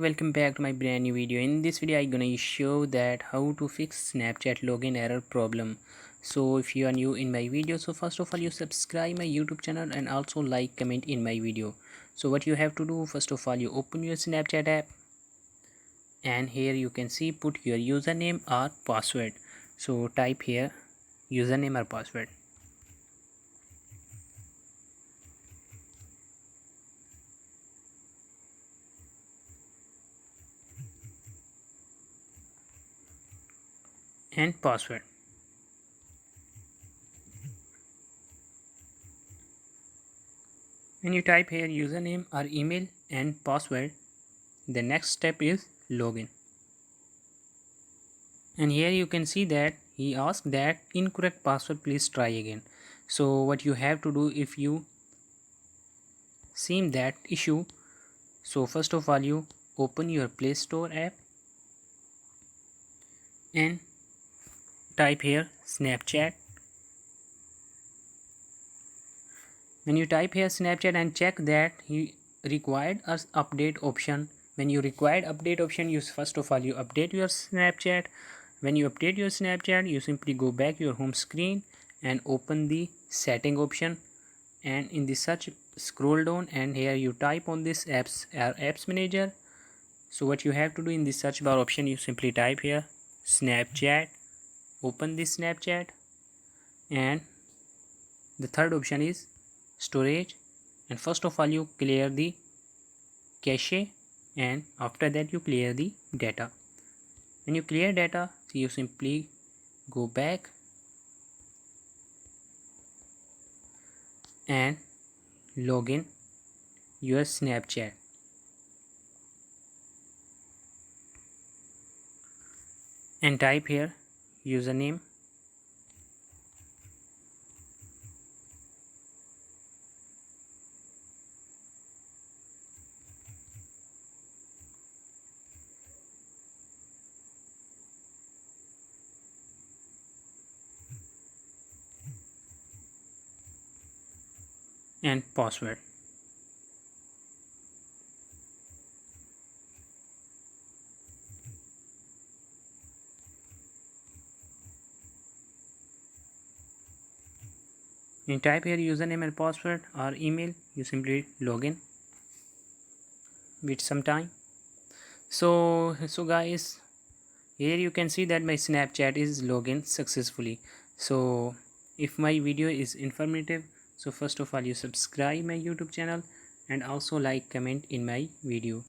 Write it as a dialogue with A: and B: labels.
A: Welcome back to my brand new video. In this video I'm gonna show that how to fix Snapchat login error problem. So if you are new in my video, so first of all you subscribe my YouTube channel and also like, comment in my video. So what you have to do, first of all you open your Snapchat app and here you can see put your username or password. So type here username or password and password. When you type here username or email and password, the next step is login. And here you can see that he asked that incorrect password, please try again. So what you have to do if you see that issue, so first of all you open your Play Store app and type here Snapchat. When you type here Snapchat and check that he required us update option, when you required update option, you first of all you update your Snapchat. When you update your Snapchat, you simply go back your home screen and open the setting option, and in the search scroll down and here you type on this apps manager. So what you have to do in the search bar option, you simply type here Snapchat, open this Snapchat, and the third option is storage, and first of all you clear the cache and after that you clear the data. When you clear data, so you simply go back and log in your Snapchat and type here username and password. You type here username and password or email, you simply log in. Wait some time. So guys, here you can see that my Snapchat is login successfully. So if my video is informative, so first of all you subscribe my YouTube channel and also like, comment in my video.